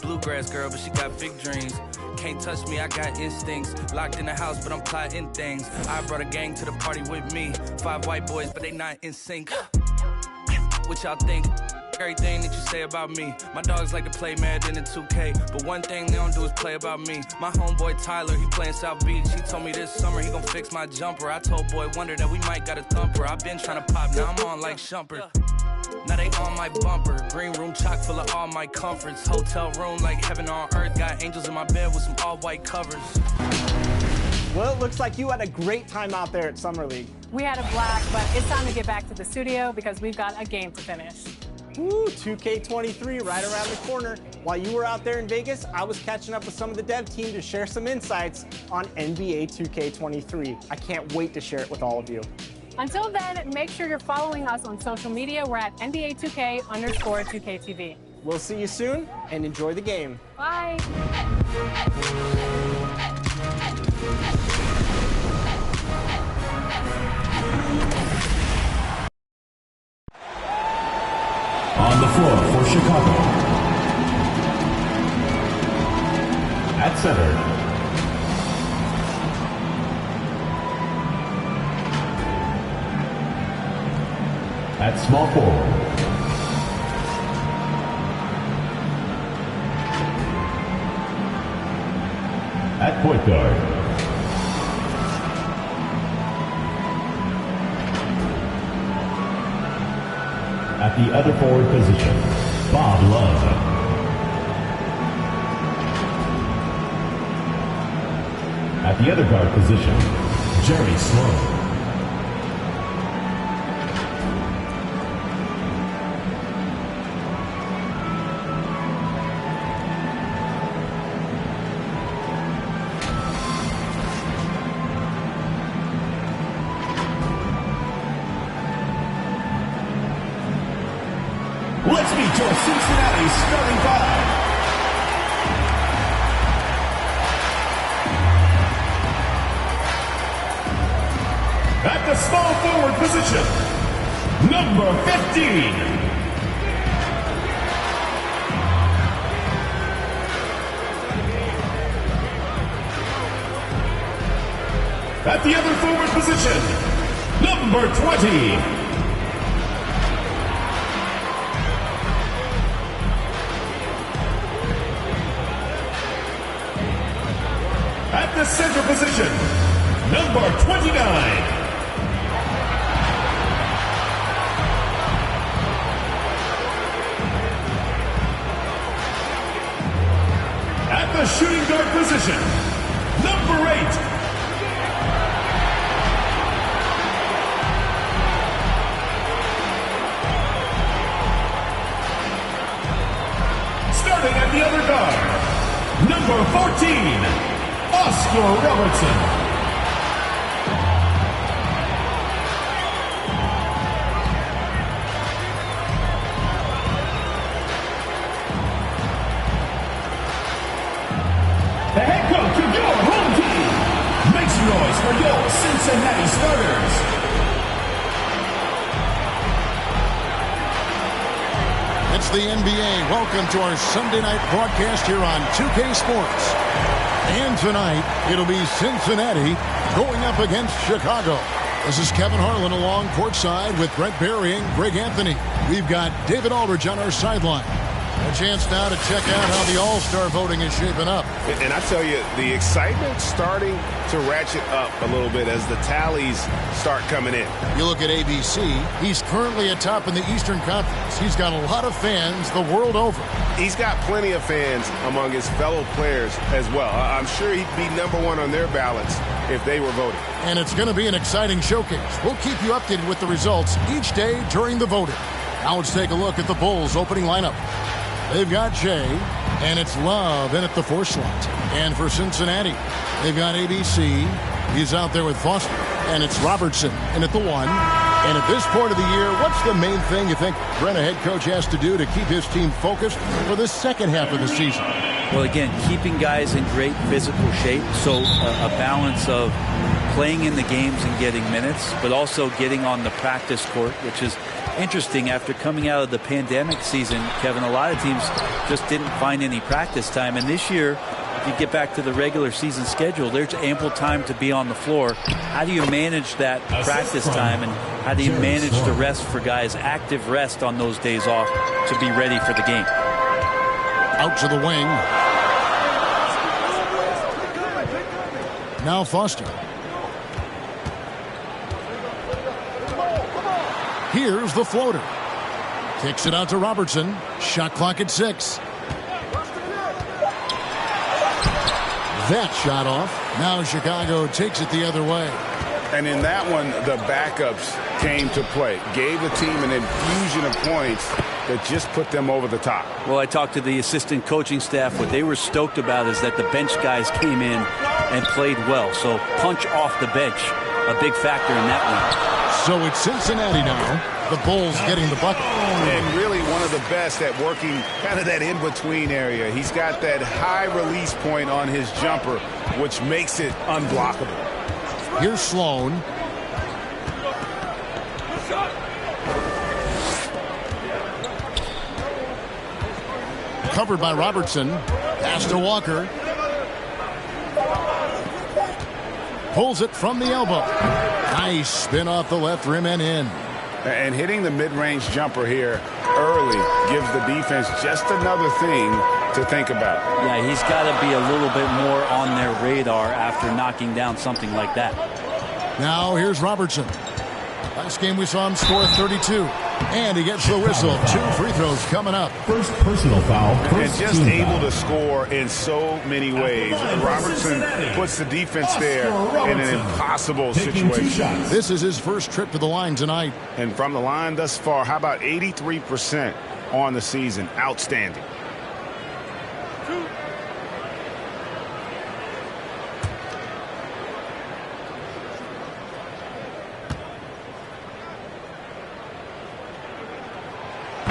Bluegrass girl, but she got big dreams. Can't touch me, I got instincts. Locked in the house, but I'm plotting things. I brought a gang to the party with me. 5 white boys, but they not in sync. What y'all think? Everything that you say about me. My dogs like to play Madden in 2K, but one thing they don't do is play about me. My homeboy Tyler, he playing South Beach. He told me this summer he gon' fix my jumper. I told Boy Wonder that we might got a thumper. I been trying to pop, now I'm on like Shumper. Now they on my bumper. Green room chock full of all my comforts. Hotel room like heaven on earth. Got angels in my bed with some all-white covers. Well, it looks like you had a great time out there at Summer League. We had a blast, but it's time to get back to the studio because we've got a game to finish. Woo, 2K23 right around the corner. While you were out there in Vegas, I was catching up with some of the dev team to share some insights on NBA 2K23. I can't wait to share it with all of you. Until then, make sure you're following us on social media. We're at NBA2K_2KTV. We'll see you soon, and enjoy the game. Bye. On the floor for Chicago. At center. At small forward. At point guard. At the other forward position, Bob Love. At the other guard position, Jerry Sloan. Let's meet your Cincinnati starting five. At the small forward position, number 15. At the other forward position, number 20. At the center position, number 29. At the shooting guard position, number 8. Starting at the other guard, number 14. Oscar Robertson. The head coach of your home team makes noise for your Cincinnati starters. It's the NBA. Welcome to our Sunday night broadcast here on 2K Sports. And tonight, it'll be Cincinnati going up against Chicago. This is Kevin Harlan along courtside with Brett Barry and Greg Anthony. We've got David Aldridge on our sideline. A chance now to check out how the All-Star voting is shaping up. And I tell you, the excitement's starting to ratchet up a little bit as the tallies start coming in. You look at ABC, he's currently atop in the Eastern Conference. He's got a lot of fans the world over. He's got plenty of fans among his fellow players as well. I'm sure he'd be number one on their ballots if they were voting. And it's going to be an exciting showcase. We'll keep you updated with the results each day during the voting. Now let's take a look at the Bulls' opening lineup. They've got Jay, and it's Love in at the 4 slot. And for Cincinnati, they've got ABC. He's out there with Foster. And it's Robertson in at the 1. And at this point of the year, what's the main thing you think Brent, a head coach, has to do to keep his team focused for the second half of the season? Well, again, keeping guys in great physical shape. So a balance of playing in the games and getting minutes, but also getting on the practice court, which is interesting after coming out of the pandemic season, Kevin. A lot of teams just didn't find any practice time. And this year, if you get back to the regular season schedule, there's ample time to be on the floor. How do you manage that practice time, and how do you manage the rest for guys, active rest on those days off to be ready for the game? Out to the wing. Now Foster. Here's the floater. Kicks it out to Robertson. Shot clock at 6. That shot off. Now Chicago takes it the other way. And in that one, the backups came to play. Gave the team an infusion of points that just put them over the top. Well, I talked to the assistant coaching staff. What they were stoked about is that the bench guys came in and played well. So punch off the bench, a big factor in that one. So it's Cincinnati now. The Bulls getting the bucket. And really one of the best at working kind of that in-between area. He's got that high release point on his jumper, which makes it unblockable. Here's Sloan. Covered by Robertson. Pass to Walker. Pulls it from the elbow. Nice spin off the left rim and in. And hitting the mid-range jumper here early gives the defense just another thing to think about. Yeah, he's got to be a little bit more on their radar after knocking down something like that. Now here's Robertson. Last game we saw him score 32. And he gets the whistle. 2 free throws coming up. First personal foul. And just able to score in so many ways. Robertson puts the defense there in an impossible situation. This is his first trip to the line tonight. And from the line thus far, how about 83% on the season? Outstanding.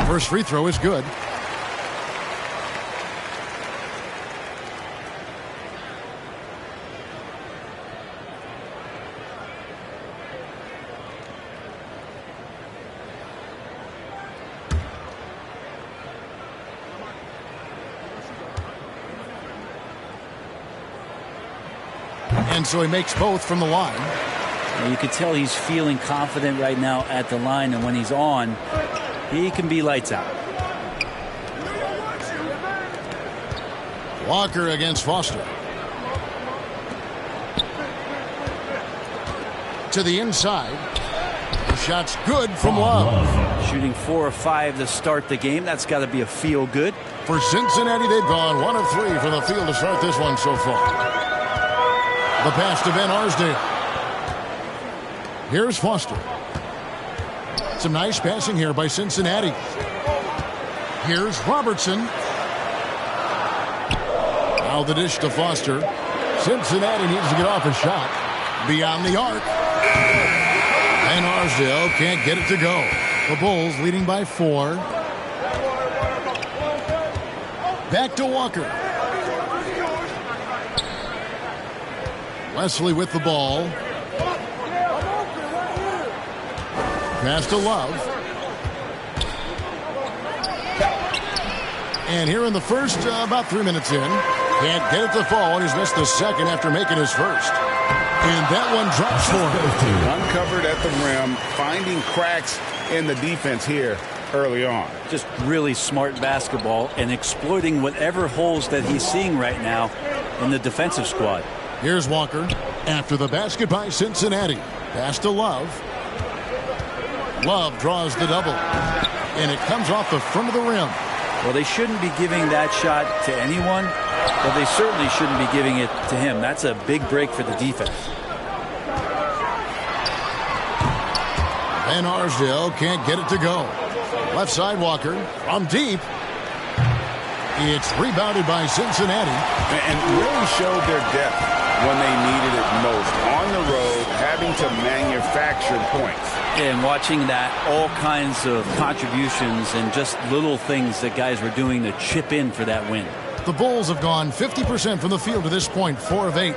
First free throw is good. And so he makes both from the line. You can tell he's feeling confident right now at the line, and when he's on, he can be lights out. Walker against Foster. To the inside. The shot's good from Love. Shooting 4 or 5 to start the game. That's got to be a feel good. For Cincinnati, they've gone 1 of 3 from the field to start this one so far. The pass to Van Arsdale. Here's Foster. Some nice passing here by Cincinnati. Here's Robertson. Now the dish to Foster. Cincinnati needs to get off a shot. Beyond the arc. And Arsdale can't get it to go. The Bulls leading by 4. Back to Walker. Wesley with the ball. Pass to Love. And here in the first, about 3 minutes in, can't get it to fall, and he's missed the second after making his first. And that one drops for him. Uncovered at the rim, finding cracks in the defense here early on. Just really smart basketball and exploiting whatever holes that he's seeing right now in the defensive squad. Here's Walker after the basket by Cincinnati. Pass to Love. Love draws the double. And it comes off the front of the rim. Well, they shouldn't be giving that shot to anyone, but they certainly shouldn't be giving it to him. That's a big break for the defense. Van Arsdale can't get it to go. Left side Walker from deep. It's rebounded by Cincinnati. And really showed their depth when they needed it most. On the road, having to manufacture points. And watching that, all kinds of contributions and just little things that guys were doing to chip in for that win. The Bulls have gone 50% from the field to this point, 4 of 8.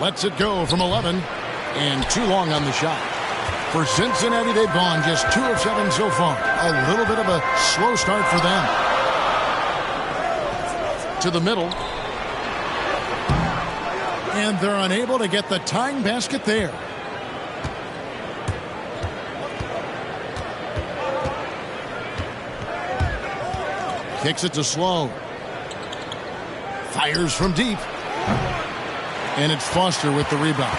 Lets it go from 11. And too long on the shot. For Cincinnati, they've gone just 2 of 7 so far. A little bit of a slow start for them. To the middle. And they're unable to get the tying basket there. Kicks it to Sloan. Fires from deep. And it's Foster with the rebound.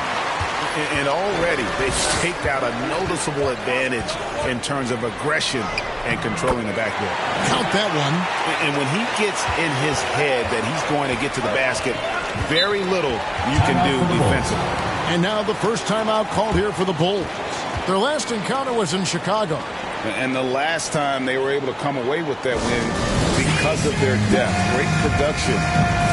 And already they've staked out a noticeable advantage in terms of aggression and controlling the backboard. Count that one. And when he gets in his head that he's going to get to the basket, very little you can do defensively. And now the first timeout called here for the Bulls. Their last encounter was in Chicago. And the last time they were able to come away with that win because of their depth. Great production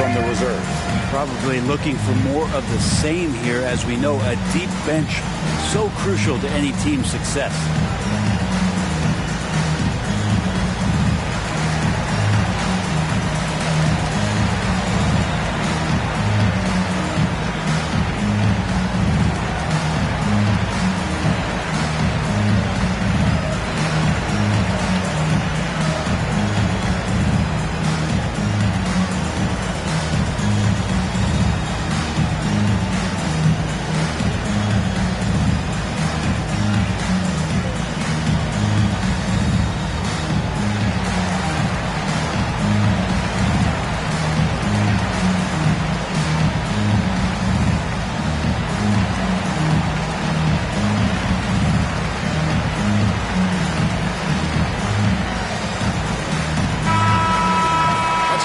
from the reserve. Probably looking for more of the same here. As we know, a deep bench so crucial to any team's success.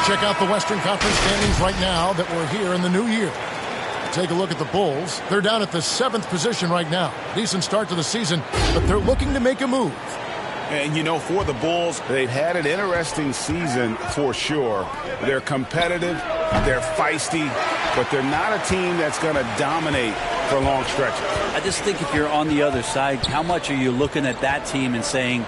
Check out the Western Conference standings right now that we're here in the new year. Take a look at the Bulls. They're down at the 7th position right now. Decent start to the season, but they're looking to make a move. And, you know, for the Bulls, they've had an interesting season for sure. They're competitive, they're feisty, but they're not a team that's going to dominate for long stretches. I just think if you're on the other side, how much are you looking at that team and saying,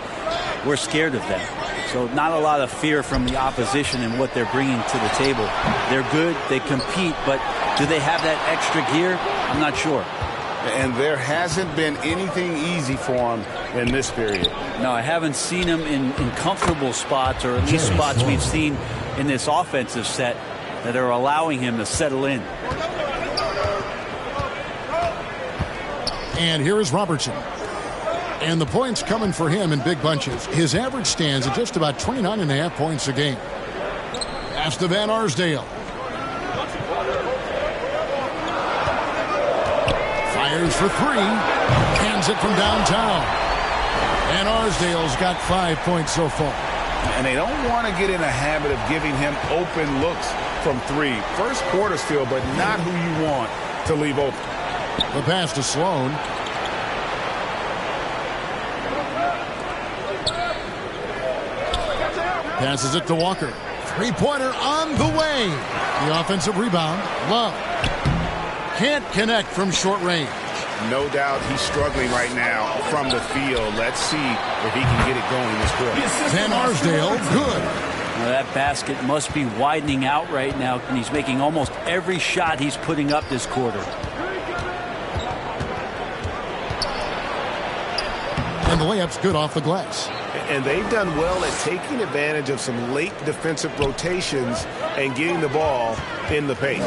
we're scared of them? So not a lot of fear from the opposition and what they're bringing to the table. They're good, they compete, but do they have that extra gear? I'm not sure. And there hasn't been anything easy for them in this period. No, I haven't seen them in comfortable spots, or at least spots we've seen in this offensive set that are allowing him to settle in. And here is Robertson. And the points coming for him in big bunches. His average stands at just about 29.5 points a game. Pass to Van Arsdale. Fires for 3. Hands it from downtown. Van Arsdale's got 5 points so far. And they don't want to get in a habit of giving him open looks from 3. First quarter still, but not who you want to leave open. The pass to Sloan. Passes it to Walker. Three-pointer on the way. The offensive rebound. Love. Can't connect from short range. No doubt he's struggling right now from the field. Let's see if he can get it going this quarter. Van Arsdale, good. Now that basket must be widening out right now, and he's making almost every shot he's putting up this quarter. And the layup's good off the glass. And they've done well at taking advantage of some late defensive rotations and getting the ball in the paint.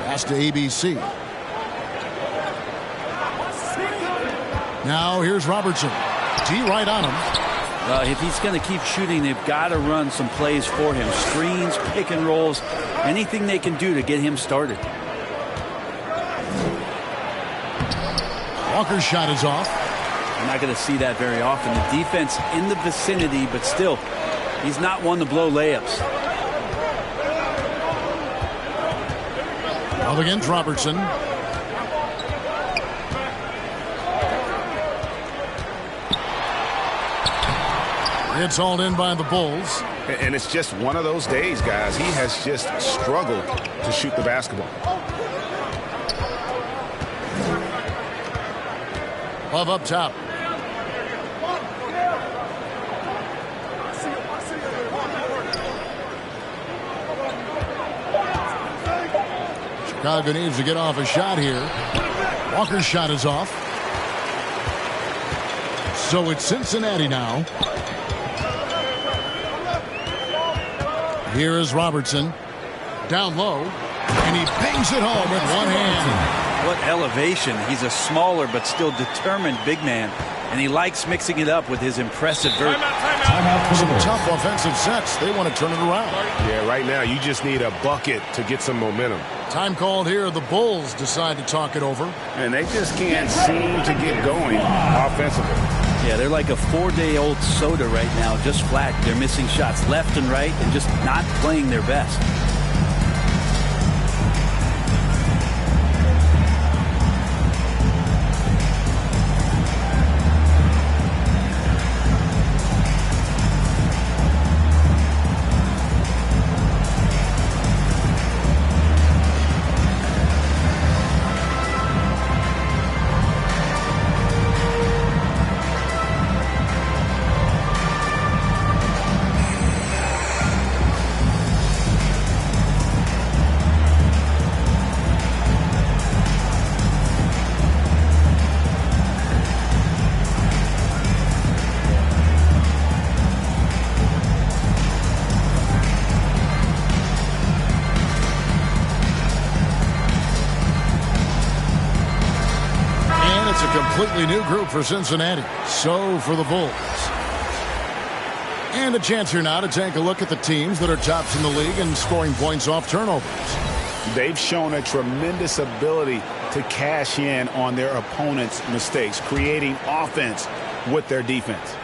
Pass to ABC. Now here's Robertson. D right on him. If he's going to keep shooting, they've got to run some plays for him. Screens, pick and rolls, anything they can do to get him started. Walker's shot is off. You're not going to see that very often. The defense in the vicinity, but still, he's not one to blow layups. Up against Robertson. It's hauled in by the Bulls. And it's just one of those days, guys. He has just struggled to shoot the basketball. Love up top. Chicago needs to get off a shot here. Walker's shot is off. So it's Cincinnati now. Here is Robertson. Down low. And he bangs it home with one hand. What elevation. He's a smaller but still determined big man. And he likes mixing it up with his impressive vert. Some tough offensive sets. They want to turn it around. Yeah, right now you just need a bucket to get some momentum. Time called here. The Bulls decide to talk it over. And they just can't seem to get going offensively. Yeah, they're like a 4-day-old soda right now, just flat. They're missing shots left and right and just not playing their best. Completely new group for Cincinnati. So for the Bulls. And a chance here now to take a look at the teams that are tops in the league in scoring points off turnovers. They've shown a tremendous ability to cash in on their opponent's mistakes, creating offense with their defense.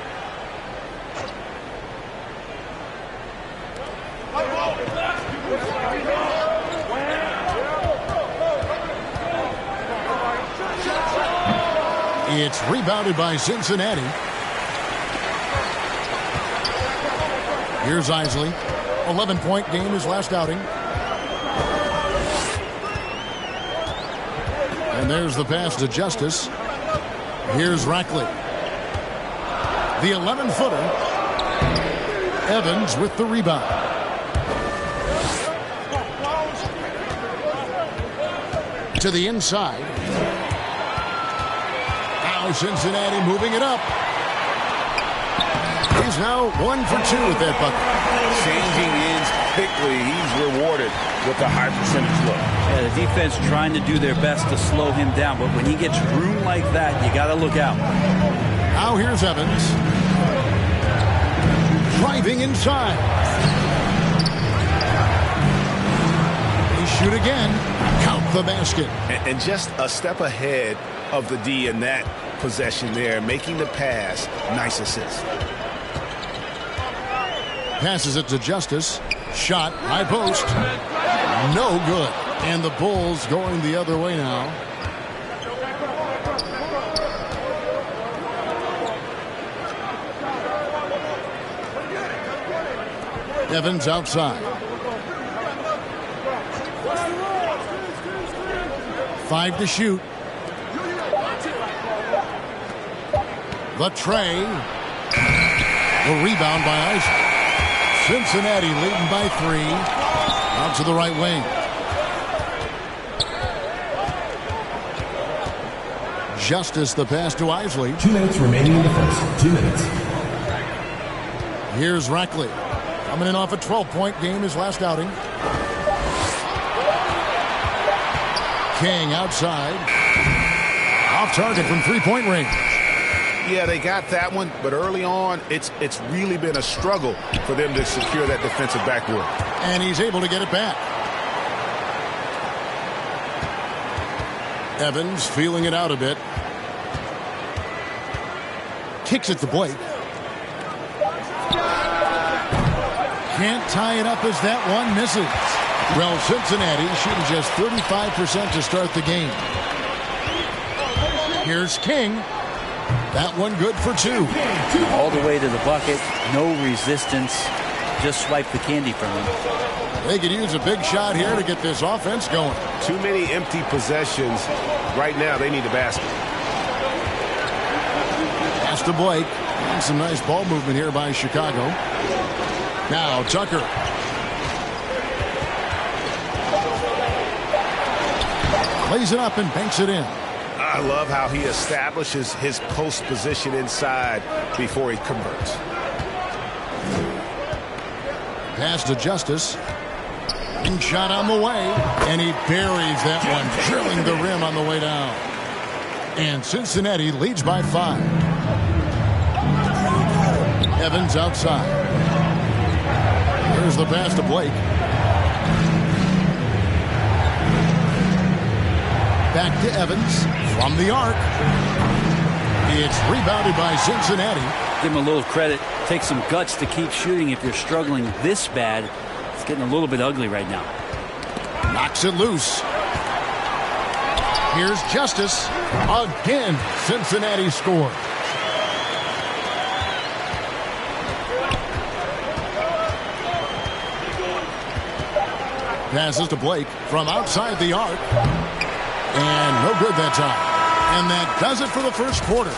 It's rebounded by Cincinnati. Here's Isley. 11-point game his last outing. And there's the pass to Justice. Here's Rackley. The 11-footer. Evans with the rebound. To the inside. Cincinnati moving it up. He's now 1 for 2 with that bucket. Changing ends quickly. He's rewarded with a high percentage look. Yeah, the defense trying to do their best to slow him down, but when he gets room like that, you got to look out. Now here's Evans. Driving inside. They shoot again. Count the basket. And just a step ahead of the D in that possession there, making the pass. Nice assist. Passes it to Justice. Shot, high post. No good. And the Bulls going the other way now. Evans outside. 5 to shoot. The tray. The rebound by Isley. Cincinnati leading by 3. Out to the right wing. Justice the pass to Isley. 2 minutes remaining in the first. 2 minutes. Here's Rackley. Coming in off a 12-point game his last outing. King outside. Off target from 3-point range. Yeah, they got that one, but early on, it's really been a struggle for them to secure that defensive backboard. And he's able to get it back. Evans feeling it out a bit. Kicks it to Blake. Can't tie it up as that one misses. Well, Cincinnati shooting just 35% to start the game. Here's King. That one good for 2. All the way to the bucket. No resistance. Just swipe the candy from him. They could use a big shot here to get this offense going. Too many empty possessions. Right now, they need a basket. Pass to Blake. And some nice ball movement here by Chicago. Now Tucker. Lays it up and banks it in. I love how he establishes his post position inside before he converts. Pass to Justice. Shot on the way, and he buries that one, drilling the rim on the way down. And Cincinnati leads by 5. Evans outside. There's the pass to Blake. Back to Evans from the arc. It's rebounded by Cincinnati. Give him a little credit. Take some guts to keep shooting if you're struggling this bad. It's getting a little bit ugly right now. Knocks it loose. Here's Justice. Again, Cincinnati scores. Passes to Blake from outside the arc. And no good that time. And that does it for the first quarter.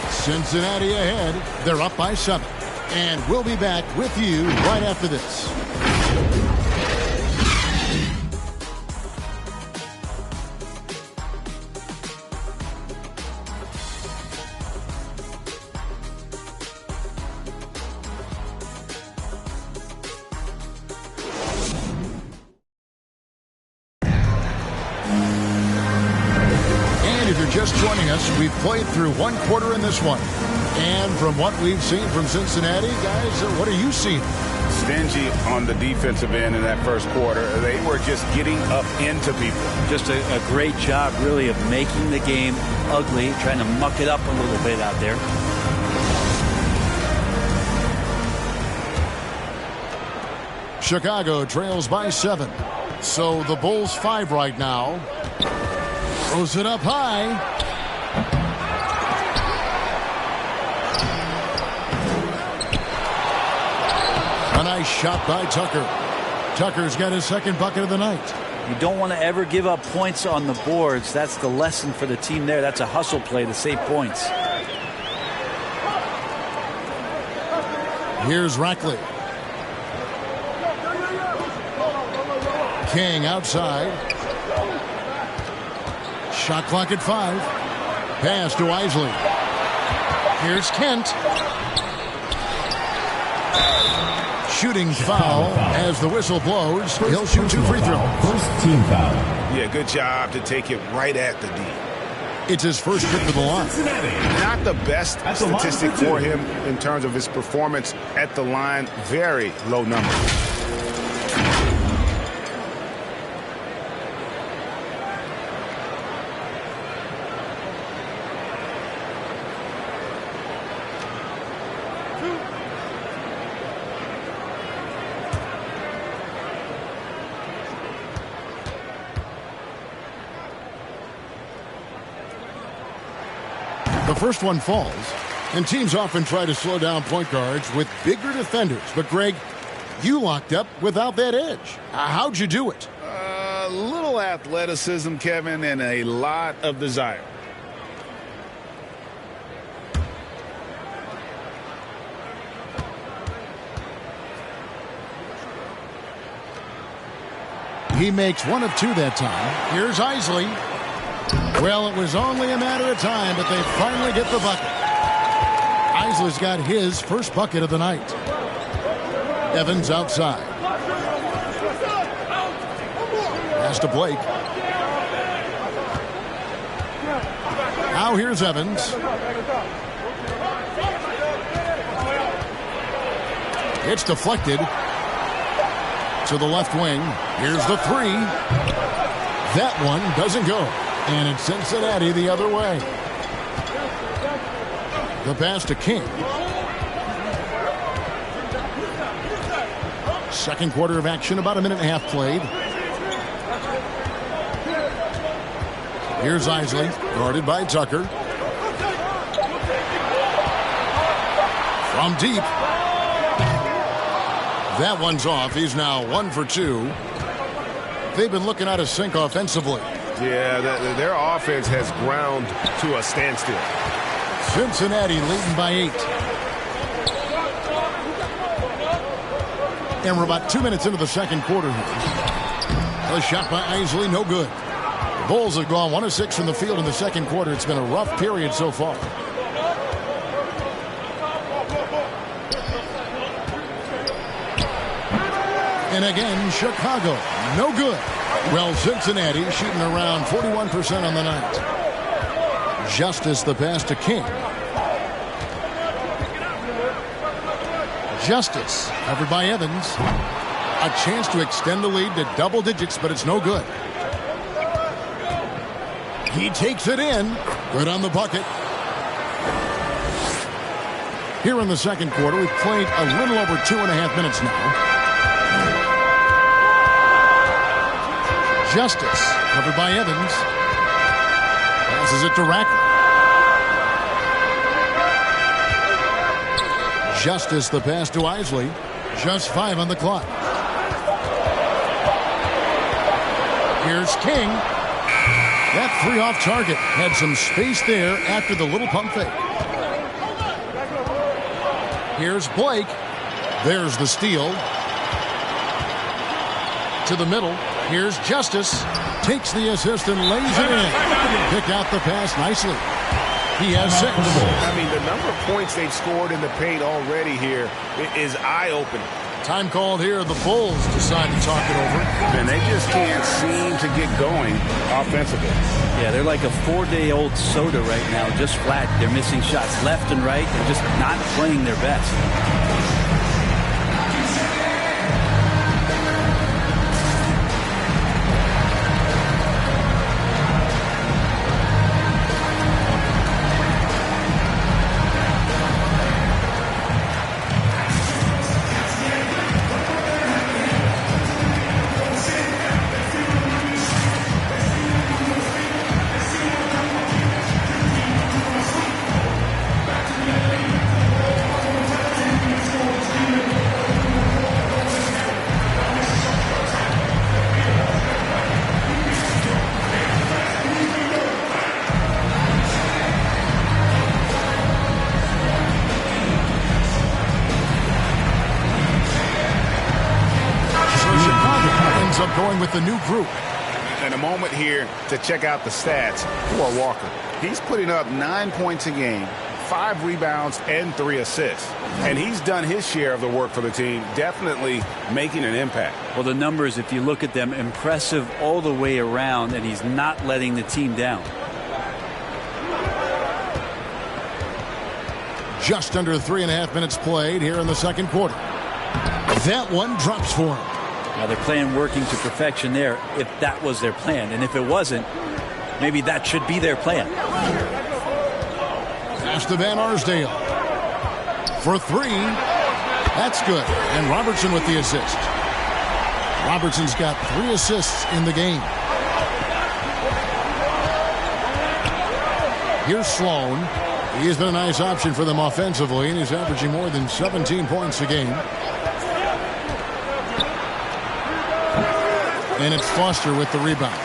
Cincinnati ahead. They're up by 7. And we'll be back with you right after this. Just joining us, we've played through one quarter in this one. And from what we've seen from Cincinnati, guys, what are you seeing? Stingy on the defensive end in that first quarter. They were just getting up into people. Just a great job, really, of making the game ugly, trying to muck it up a little bit out there. Chicago trails by 7. So the Bulls 5 right now. Throws it up high. A nice shot by Tucker. Tucker's got his second bucket of the night. You don't want to ever give up points on the boards. That's the lesson for the team there. That's a hustle play to save points. Here's Rackley. King outside. Shot clock at 5. Pass to Isley. Here's Kent. Shooting foul as the whistle blows. He'll shoot 2 free throws. First team foul. Yeah, good job to take it right at the D. It's his first trip to the line. Not the best statistic for him in terms of his performance at the line. Very low number. The first one falls, and teams often try to slow down point guards with bigger defenders. But, Greg, you locked up without that edge. How'd you do it? A little athleticism, Kevin, and a lot of desire. He makes 1 of 2 that time. Here's Isley. Well, it was only a matter of time, but they finally get the bucket. Isley's got his first bucket of the night. Evans outside. Pass to Blake. Now here's Evans. It's deflected to the left wing. Here's the 3. That one doesn't go. And it's Cincinnati the other way. The pass to King. Second quarter of action, about a minute and a half played. Here's Isley, guarded by Tucker. From deep. That one's off. He's now 1 for 2. They've been looking out of sync offensively. Yeah, their offense has ground to a standstill. Cincinnati leading by 8. And we're about 2 minutes into the second quarter here. A shot by Isley, no good. Bulls have gone 1 of 6 from the field in the second quarter. It's been a rough period so far. And again, Chicago, no good. Well, Cincinnati shooting around 41% on the night. Justice the pass to King. Justice covered by Evans. A chance to extend the lead to double digits, but it's no good. He takes it in. Good on the bucket. Here in the second quarter, we've played a little over 2.5 minutes now. Justice covered by Evans. Passes it to Rackler. Justice the pass to Isley. Just 5 on the clock. Here's King. That 3 off target. Had some space there after the little pump fake. Here's Blake. There's the steal. To the middle. Here's Justice. Takes the assist and lays it in. Picked out the pass nicely. He has 6. I mean, the number of points they've scored in the paint already here is eye-opening. Time called here. The Bulls decide to talk it over. And they just can't seem to get going offensively. Yeah, they're like a 4-day-old soda right now, just flat. They're missing shots left and right. They're just not playing their best. Going with the new group. And a moment here to check out the stats for Walker. He's putting up 9 points a game, 5 rebounds, and 3 assists. And he's done his share of the work for the team, definitely making an impact. Well, the numbers, if you look at them, impressive all the way around, and he's not letting the team down. Just under 3.5 minutes played here in the second quarter. That one drops for him. Now they're playing working to perfection there if that was their plan. And if it wasn't, maybe that should be their plan. Pass to Van Arsdale. For 3. That's good. And Robertson with the assist. Robertson's got 3 assists in the game. Here's Sloan. He has been a nice option for them offensively, and he's averaging more than 17 points a game. And it's Foster with the rebound.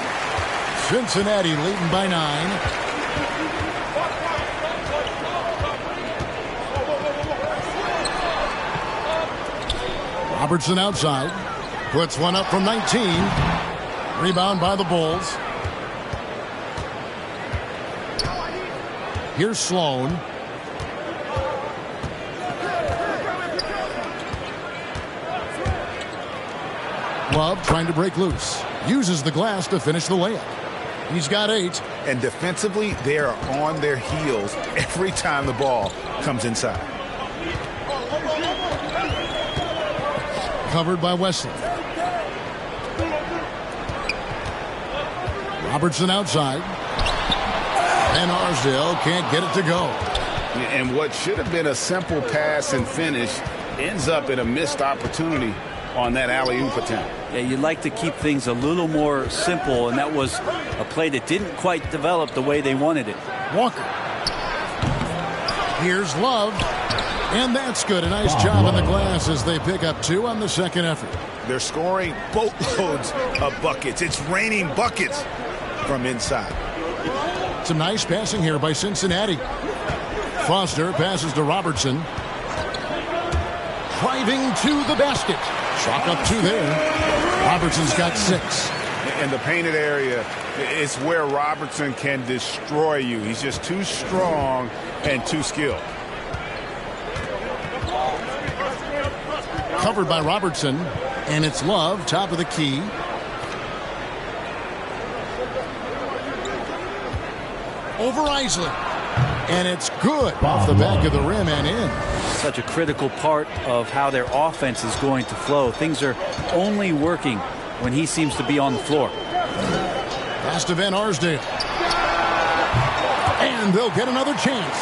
Cincinnati leading by 9. Robertson outside. Puts one up from 19. Rebound by the Bulls. Here's Sloan. Love trying to break loose. Uses the glass to finish the layup. He's got 8. And defensively, they are on their heels every time the ball comes inside. Covered by Wesley. Robertson outside. And Arsdale can't get it to go. And what should have been a simple pass and finish ends up in a missed opportunity on that alley-oop attempt. Yeah, you'd like to keep things a little more simple, and that was a play that didn't quite develop the way they wanted it. Walker. Here's Love. And that's good. A nice job on the glass as they pick up 2 on the second effort. They're scoring boatloads of buckets. It's raining buckets from inside. Some nice passing here by Cincinnati. Foster passes to Robertson. Driving to the basket. Chalk up 2 there. Robertson's got 6. in the painted area, it's where Robertson can destroy you. He's just too strong and too skilled. Covered by Robertson, and it's Love, top of the key. Over Isley, and it's good off the back of the rim and in. Such a critical part of how their offense is going to flow. Things are only working when he seems to be on the floor. Pass to Van Arsdale. And they'll get another chance.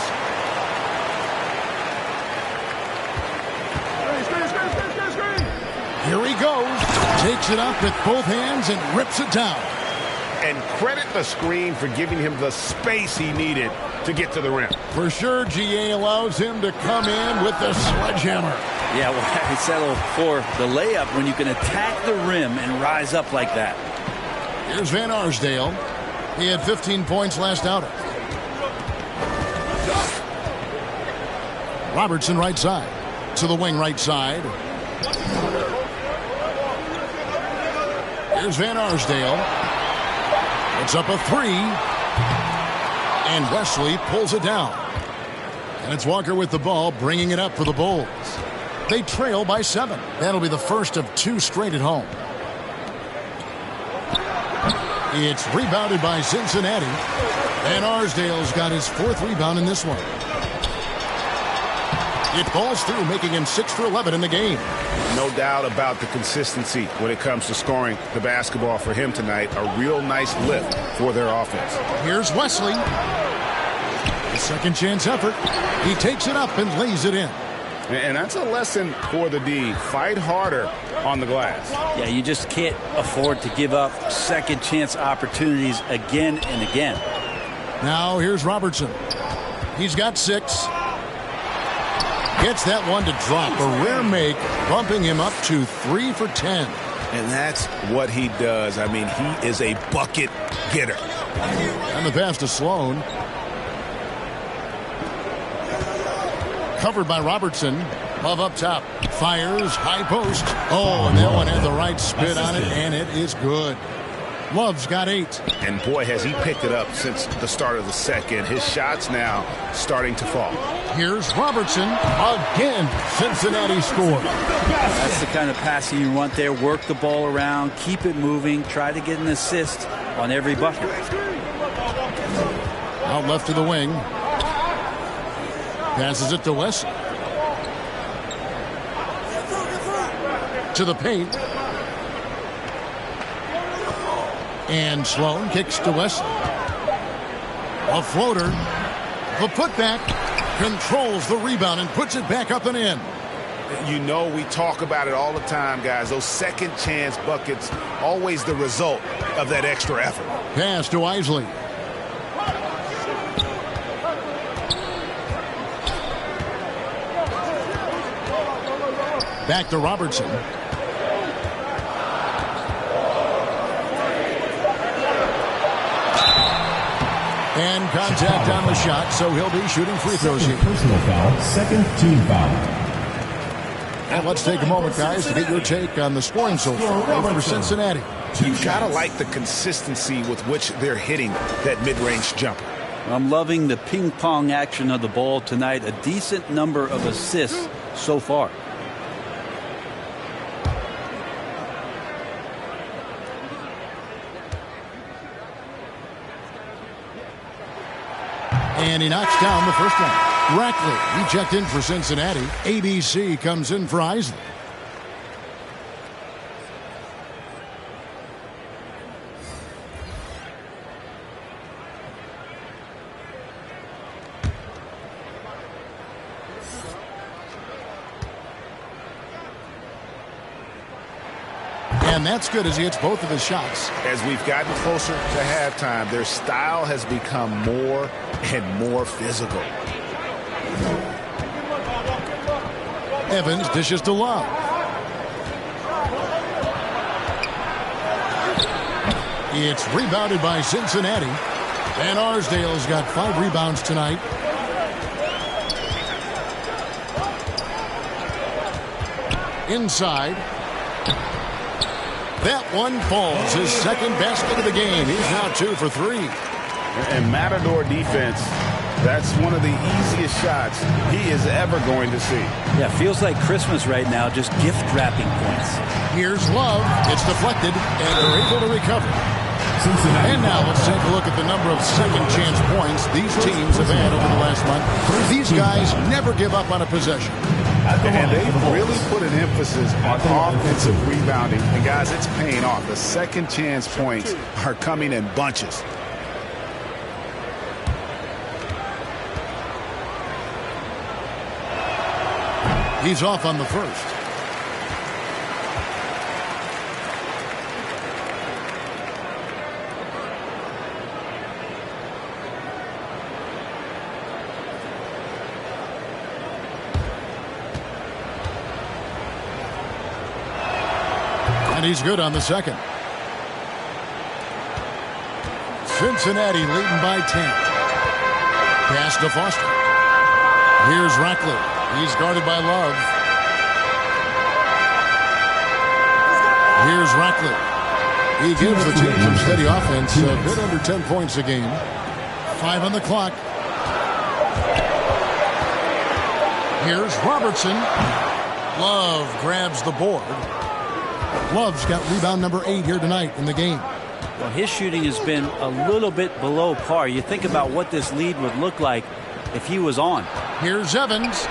Here he goes. Takes it up with both hands and rips it down. And credit the screen for giving him the space he needed to get to the rim. For sure, GA allows him to come in with the sledgehammer. Yeah, well, I settled for the layup when you can attack the rim and rise up like that. Here's Van Arsdale. He had 15 points last outing. Robertson right side. To the wing right side. Here's Van Arsdale. It's up a three. And Wesley pulls it down. And it's Walker with the ball, bringing it up for the Bulls. They trail by 7. That'll be the first of 2 straight at home. It's rebounded by Cincinnati. Van Arsdale's got his 4th rebound in this one. It falls through, making him 6 for 11 in the game. No doubt about the consistency when it comes to scoring the basketball for him tonight. A real nice lift for their offense. Here's Wesley. A second chance effort. He takes it up and lays it in. And that's a lesson for the D. Fight harder on the glass. Yeah, you just can't afford to give up second chance opportunities again and again. Now here's Robertson. He's got 6. Gets that one to drop. A rare make, bumping him up to 3 for 10. And that's what he does. I mean, he is a bucket getter. And the pass to Sloan. Covered by Robertson. Love up top. Fires. High post. Oh, and that one had the right spin on it, and it is good. Love's got 8. And boy, has he picked it up since the start of the second. His shots now starting to fall. Here's Robertson. Again, Cincinnati scores. That's the kind of passing you want there. Work the ball around. Keep it moving. Try to get an assist on every bucket. Out left to the wing. Passes it to Wesley. To the paint. And Sloan kicks to Wesley. A floater. The putback. Controls the rebound and puts it back up and in. You know, we talk about it all the time, guys. Those second chance buckets, always the result of that extra effort. Pass to Isley. Back to Robertson. And contact on the shot, so he'll be shooting free throws here. Personal foul, second team foul. And let's take a moment, guys, to get your take on the scoring so far for Cincinnati. You've got to like the consistency with which they're hitting that mid-range jumper. I'm loving the ping-pong action of the ball tonight. A decent number of assists so far. And he knocks down the first one. Rackley, he checked in for Cincinnati. ABC comes in for Isley. And that's good as he hits both of his shots. As we've gotten closer to halftime, their style has become more and more physical. Evans dishes to Love. It's rebounded by Cincinnati. Van Arsdale's got 5 rebounds tonight. Inside. That one falls. His second basket of the game. He's now 2 for 3. And Matador defense, that's one of the easiest shots he is ever going to see. Yeah, feels like Christmas right now, just gift wrapping points. Here's Love. It's deflected, and they're able to recover. And now let's take a look at the number of second chance points these teams have had over the last month. These guys never give up on a possession. And they've really put an emphasis on offensive rebounding. And guys, it's paying off. The second chance points are coming in bunches. He's off on the first. And he's good on the second. Cincinnati leading by 10. Pass to Foster. Here's Rackley. He's guarded by Love. Here's Rackley. He gives the team some steady offense, a bit under 10 points a game. 5 on the clock. Here's Robertson. Love grabs the board. Love's got rebound number 8 here tonight in the game. Well, his shooting has been a little bit below par. You think about what this lead would look like if he was on. Here's Evans.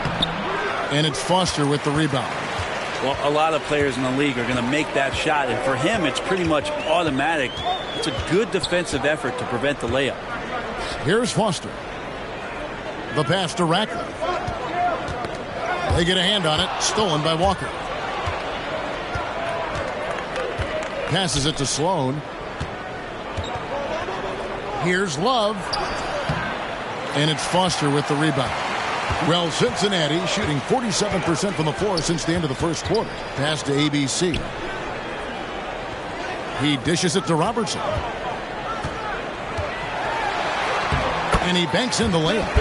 And it's Foster with the rebound. Well, a lot of players in the league are going to make that shot, and for him, it's pretty much automatic. It's a good defensive effort to prevent the layup. Here's Foster. The pass to Rackley. They get a hand on it. Stolen by Walker. Passes it to Sloan. Here's Love. And it's Foster with the rebound. Well, Cincinnati shooting 47% from the floor since the end of the first quarter. Pass to ABC. He dishes it to Robertson. And he banks in the layup.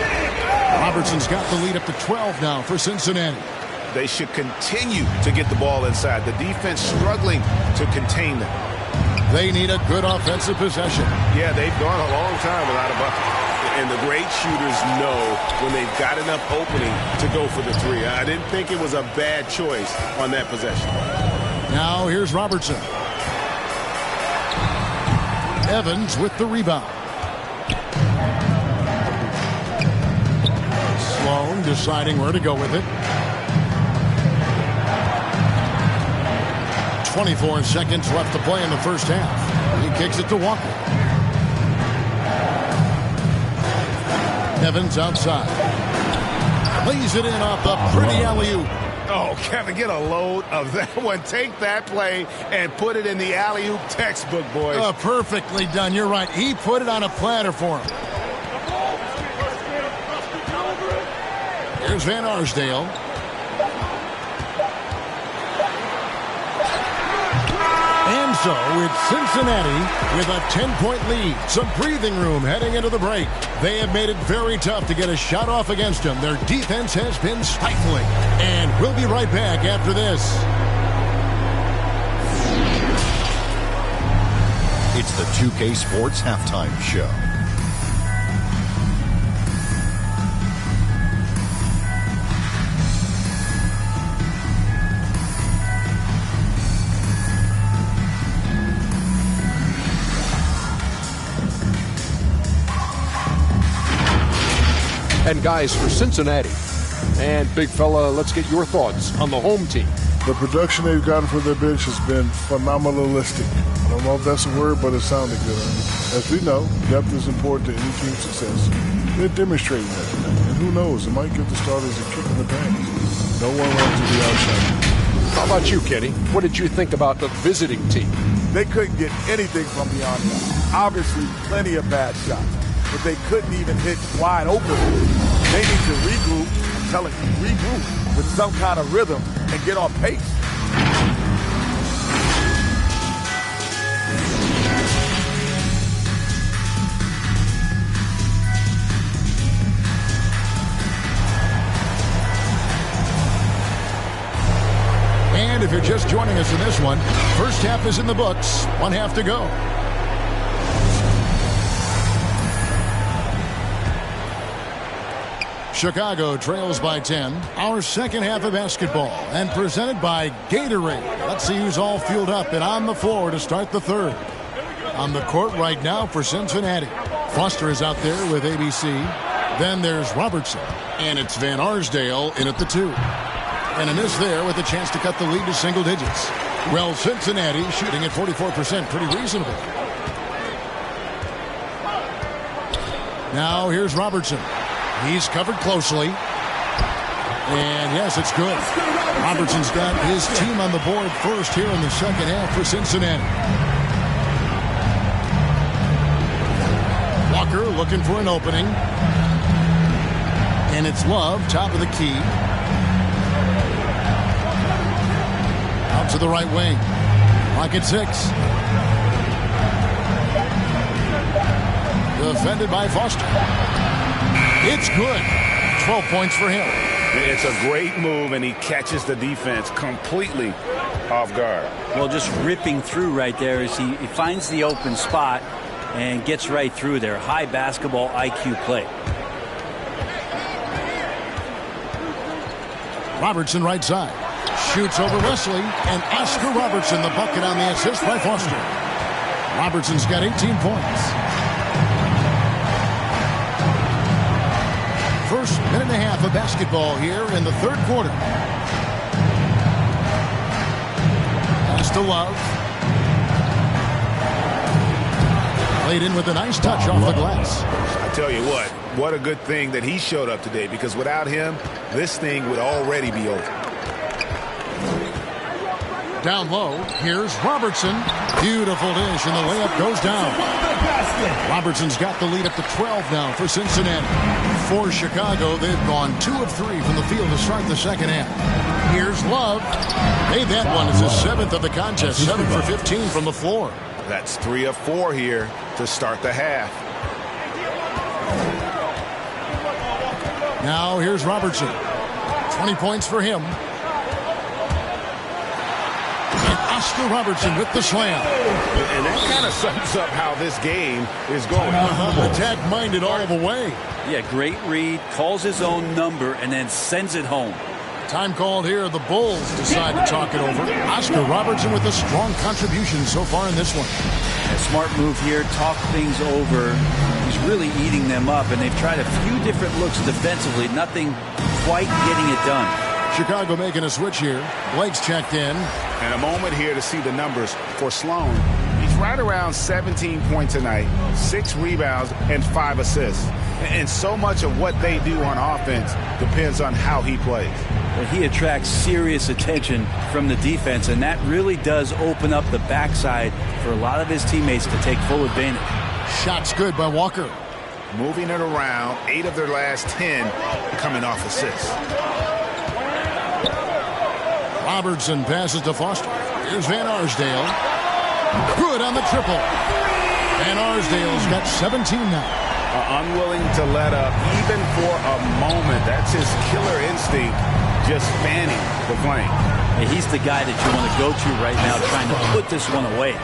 Robertson's got the lead up to 12 now for Cincinnati. They should continue to get the ball inside. The defense struggling to contain them. They need a good offensive possession. Yeah, they've gone a long time without a bucket. And the great shooters know when they've got enough opening to go for the three. I didn't think it was a bad choice on that possession. Now here's Robertson. Evans with the rebound. Sloan deciding where to go with it. 24 seconds left to play in the first half. He kicks it to Walker. Evans outside. Lays it in off the pretty alley-oop. Oh, Kevin, get a load of that one. Take that play and put it in the alley-oop textbook, boys. Perfectly done. You're right. He put it on a platter for him. Here's Van Arsdale. And so it's Cincinnati with a 10-point lead. Some breathing room heading into the break. They have made it very tough to get a shot off against them. Their defense has been stifling. And we'll be right back after this. It's the 2K Sports Halftime Show. And guys, for Cincinnati, and big fella, let's get your thoughts on the home team. The production they've gotten for their bench has been phenomenalistic. I don't know if that's a word, but it sounded good. As we know, depth is important to any team's success. They're demonstrating that tonight. And who knows, it might give the starters a kick in the pants. No one wants to be outshined. How about you, Kenny? What did you think about the visiting team? They couldn't get anything from beyond that. Obviously, plenty of bad shots. But they couldn't even hit wide open. They need to regroup, I'm telling you, regroup with some kind of rhythm and get on pace. And if you're just joining us in this one, first half is in the books. 1 half to go. Chicago trails by 10. Our second half of basketball, and presented by Gatorade. Let's see who's all fueled up and on the floor to start the third. On the court right now for Cincinnati. Foster is out there with ABC. Then there's Robertson. And it's Van Arsdale in at the 2. And a miss there with a chance to cut the lead to single digits. Well, Cincinnati shooting at 44%, pretty reasonable. Now here's Robertson. He's covered closely. And yes, it's good. Robertson's got his team on the board first here in the second half for Cincinnati. Walker looking for an opening. And it's Love, top of the key. Out to the right wing. Clock at 6. Defended by Foster. It's good. 12 points for him. It's a great move, and he catches the defense completely off guard. Well, just ripping through right there as he finds the open spot and gets right through there. High basketball IQ play. Robertson right side. Shoots over Wesley, and Oscar Robertson the bucket on the assist by Foster. Robertson's got 18 points. First minute and a half of basketball here in the third quarter. Pass to Love. Played in with a nice touch off the glass. I tell you what a good thing that he showed up today, because without him, this thing would already be over. Down low, here's Robertson. Beautiful dish, and the layup goes down. Robertson's got the lead up to 12 now for Cincinnati. For Chicago, they've gone 2 of 3 from the field to start the second half. Here's Love. Made that one as his 7th of the contest, 7 for 15 from the floor. That's 3 of 4 here to start the half. Now here's Robertson. 20 points for him. And Oscar Robertson with the slam. And that kind of sums up how this game is going. Attack-minded all the way. Yeah, great read, calls his own number, and then sends it home. Time called here. The Bulls decide to talk it over. Oscar Robertson with a strong contribution so far in this one. A smart move here, talk things over. He's really eating them up, and they've tried a few different looks defensively. Nothing quite getting it done. Chicago making a switch here. Blake's checked in. And a moment here to see the numbers for Sloan. He's right around 17 points tonight, 6 rebounds, and 5 assists. And so much of what they do on offense depends on how he plays. Well, he attracts serious attention from the defense, and that really does open up the backside for a lot of his teammates to take full advantage. Shot's good by Walker. Moving it around, 8 of their last 10 coming off assists. Robertson passes to Foster. Here's Van Arsdale. Good on the triple. Van Arsdale's got 17 now. Unwilling to let up even for a moment. That's his killer instinct, just fanning the flame. And he's the guy that you want to go to right now, trying to put this one away.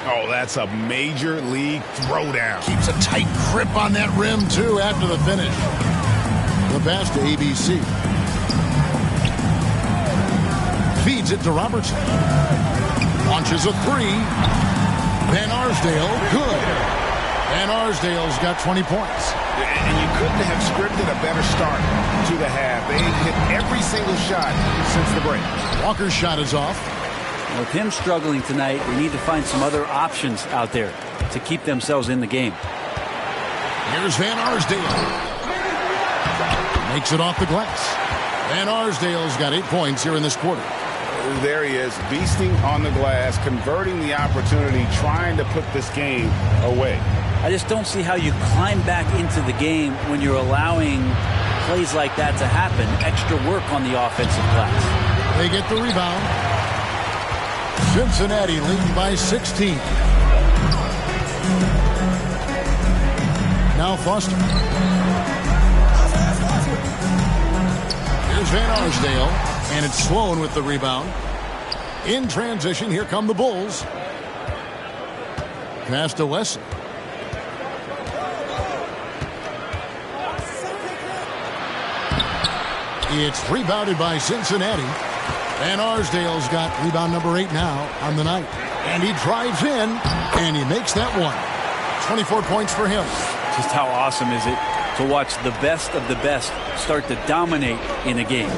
Oh, that's a major league throwdown. Keeps a tight grip on that rim, too, after the finish. The pass to ABC. Feeds it to Robertson. Launches a 3. Van Arsdale, good. Van Arsdale's got 20 points. And you couldn't have scripted a better start to the half. They hit every single shot since the break. Walker's shot is off. With him struggling tonight, they need to find some other options out there to keep themselves in the game. Here's Van Arsdale. Makes it off the glass. Van Arsdale's got 8 points here in this quarter. There he is, beasting on the glass, converting the opportunity, trying to put this game away. I just don't see how you climb back into the game when you're allowing plays like that to happen. Extra work on the offensive glass. They get the rebound. Cincinnati leading by 16. Now Foster. Here's Van Arsdale, and it's Sloan with the rebound. In transition, here come the Bulls. Pass to Wesley. It's rebounded by Cincinnati. And Arsdale's got rebound number 8 now on the night. And he drives in, and he makes that one. 24 points for him. Just how awesome is it to watch the best of the best start to dominate in a game.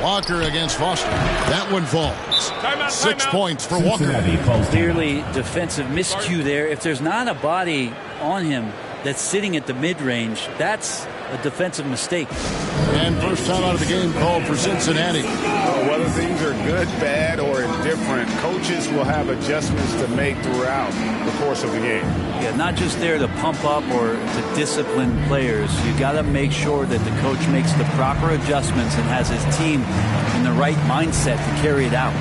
Walker against Foster. That one falls. 6 points for Walker. Clearly defensive miscue there. If there's not a body on him that's sitting at the mid-range, that's a defensive mistake. And first time out of the game called for Cincinnati. Whether things are good, bad, or indifferent, coaches will have adjustments to make throughout the course of the game. Yeah, not just there to pump up or to discipline players. You got to make sure that the coach makes the proper adjustments and has his team in the right mindset to carry it out.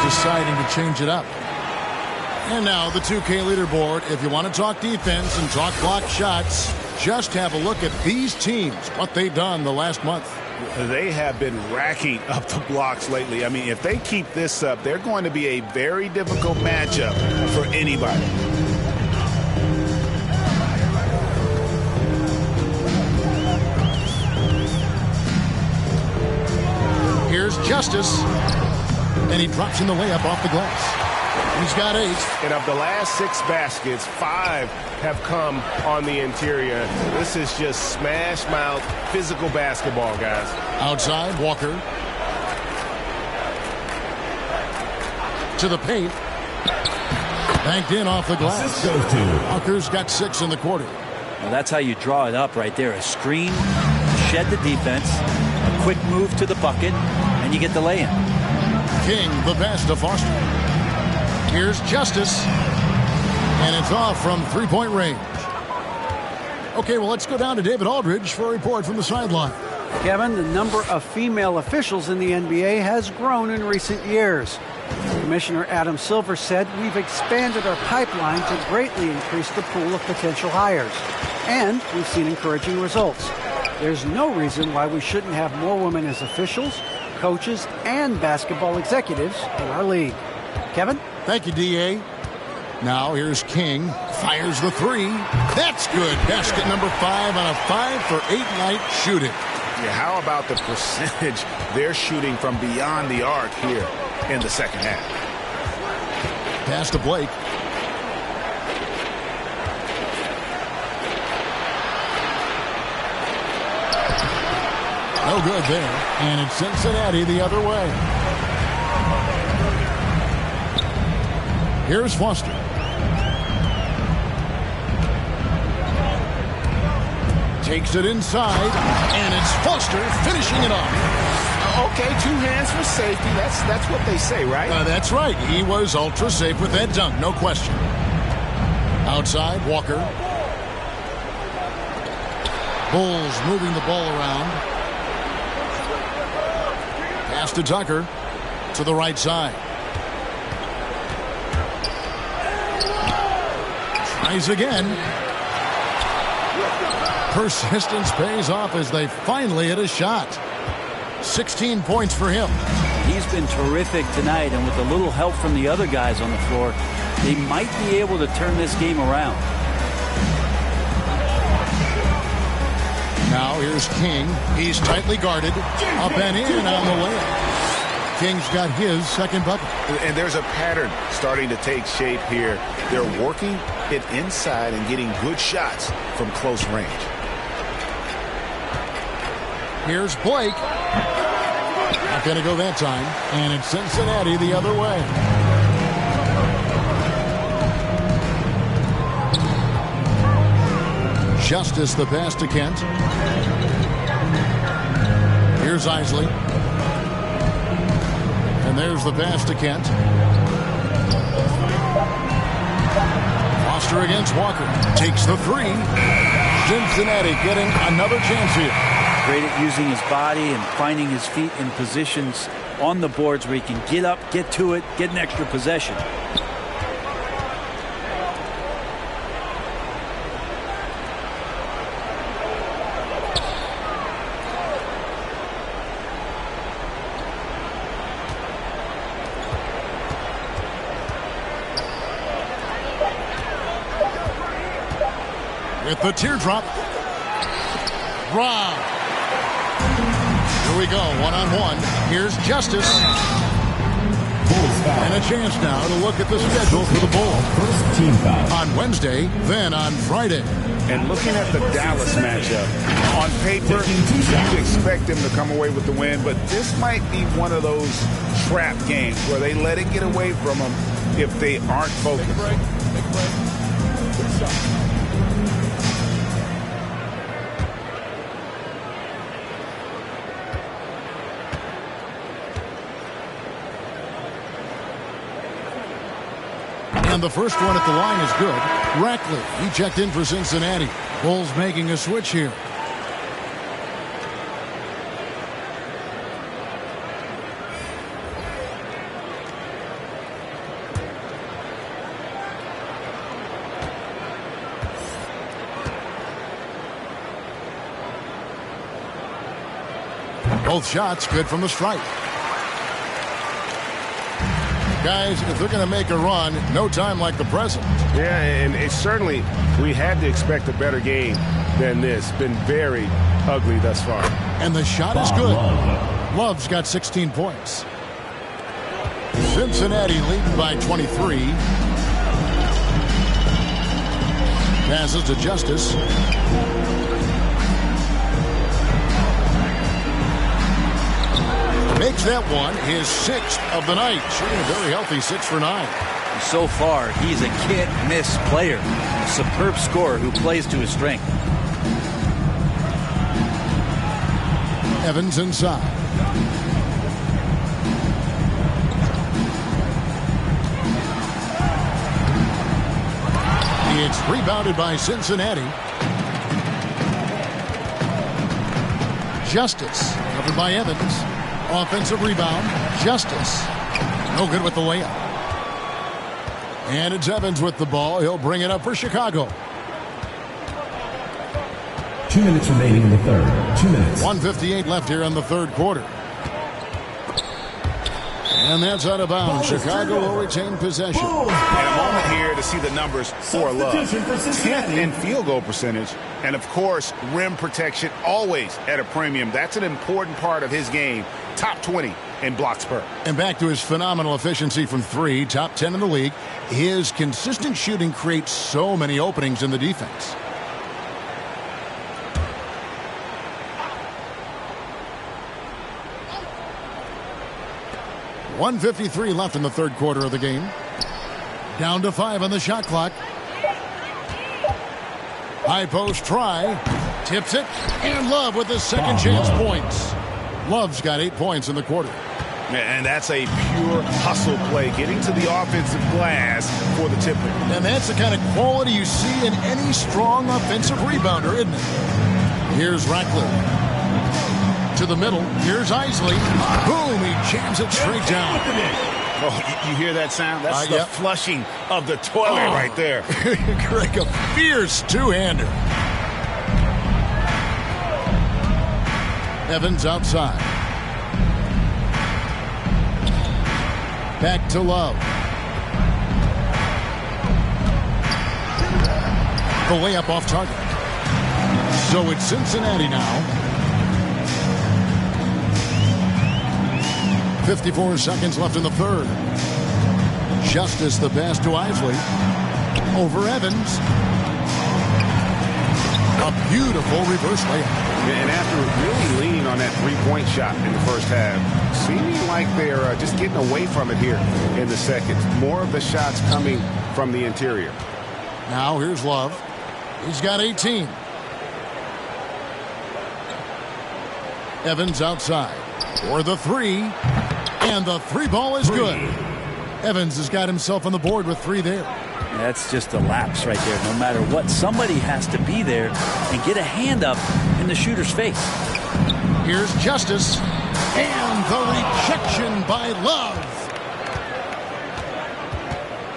Deciding to change it up. And now the 2K leaderboard. If you want to talk defense and talk block shots, just have a look at these teams, what they've done the last month. They have been racking up the blocks lately. I mean, if they keep this up, they're going to be a very difficult matchup for anybody. Here's Justice. And he drops in the layup off the glass. He's got 8. And of the last 6 baskets, 5 have come on the interior. This is just smash mouth physical basketball, guys. Outside, Walker. To the paint. Banked in off the glass. Walker's got 6 in the quarter. Well, that's how you draw it up right there. A screen, shed the defense, a quick move to the bucket, and you get the lay-in. King, the pass to Foster. Here's Justice. And it's off from 3-point range. Okay, well, let's go down to David Aldridge for a report from the sideline. Kevin, the number of female officials in the NBA has grown in recent years. Commissioner Adam Silver said, "We've expanded our pipeline to greatly increase the pool of potential hires. And we've seen encouraging results. There's no reason why we shouldn't have more women as officials, coaches, and basketball executives in our league." Kevin? Thank you, D.A. Now here's King. Fires the 3. That's good. Basket number 5 on a 5-for-8 night shooting. Yeah, how about the percentage they're shooting from beyond the arc here in the second half? Pass to Blake. No good there. And it's Cincinnati the other way. Here's Foster. Takes it inside. And it's Foster finishing it off. Okay, 2 hands for safety. That's what they say, right? That's right. He was ultra safe with that dunk, no question. Outside, Walker. Bulls moving the ball around. Pass to Tucker to the right side. Tries again. Persistence pays off as they finally hit a shot. 16 points for him. He's been terrific tonight, and with a little help from the other guys on the floor, they might be able to turn this game around. Now here's King. He's tightly guarded. Up and in on the layup. King's got his second bucket. And there's a pattern starting to take shape here. They're working it inside and getting good shots from close range. Here's Blake. Not going to go that time. And it's Cincinnati the other way. Justice the pass to Kent. Here's Isley. And there's the pass to Kent. Foster against Walker. Takes the three. Cincinnati getting another chance here. Great at using his body and finding his feet in positions on the boards where he can get up, get to it, get an extra possession. With the teardrop. Rob. Here we go, one-on-one. Here's Justice. And a chance now to look at the schedule for the Bulls. First team foul. On Wednesday, then on Friday. And looking at the Dallas matchup, on paper, you expect them to come away with the win, but this might be one of those trap games where they let it get away from them if they aren't focused. And the first one at the line is good. Rackley, he checked in for Cincinnati. Bulls making a switch here. Both shots good from the stripe. Guys, if they're going to make a run, no time like the present. Yeah, and it's certainly, we had to expect a better game than this. Been very ugly thus far. And the shot is good. Love's got 16 points. Cincinnati leading by 23. Passes to Justice. Makes that one his 6th of the night. Shooting a very healthy 6 for 9. So far, he's a can't-miss player. A superb scorer who plays to his strength. Evans inside. It's rebounded by Cincinnati. Justice covered by Evans. Offensive rebound. Justice. No good with the layup. And it's Evans with the ball. He'll bring it up for Chicago. 2 minutes remaining in the third. 2 minutes. 1:58 left here in the third quarter. And that's out of bounds. Chicago will retain possession. And a moment here to see the numbers for Love. 10th in field goal percentage. And, of course, rim protection always at a premium. That's an important part of his game. Top 20 in blocks per. And back to his phenomenal efficiency from 3, top 10 in the league. His consistent shooting creates so many openings in the defense. .153 left in the third quarter of the game. Down to 5 on the shot clock. High post try. Tips it. And Love with his second chance points. Love's got 8 points in the quarter. And that's a pure hustle play, getting to the offensive glass for the tipper. And that's the kind of quality you see in any strong offensive rebounder, isn't it? Here's Rackley. To the middle. Here's Isley. Boom! He jams it straight down. Oh, you hear that sound? That's the flushing of the toilet right there. Greg, a fierce two-hander. Evans outside. Back to Love. The layup off target. So it's Cincinnati now. 54 seconds left in the third. Justice the pass to Isley. Over Evans. A beautiful reverse layup. And after really leaning on that three-point shot in the first half, seeming like they're just getting away from it here in the second. More of the shots coming from the interior. Now here's Love. He's got 18. Evans outside for the three. And the three ball is good. Evans has got himself on the board with 3 there. That's just a lapse right there. No matter what, somebody has to be there and get a hand up in the shooter's face. Here's Justice. And the rejection by Love.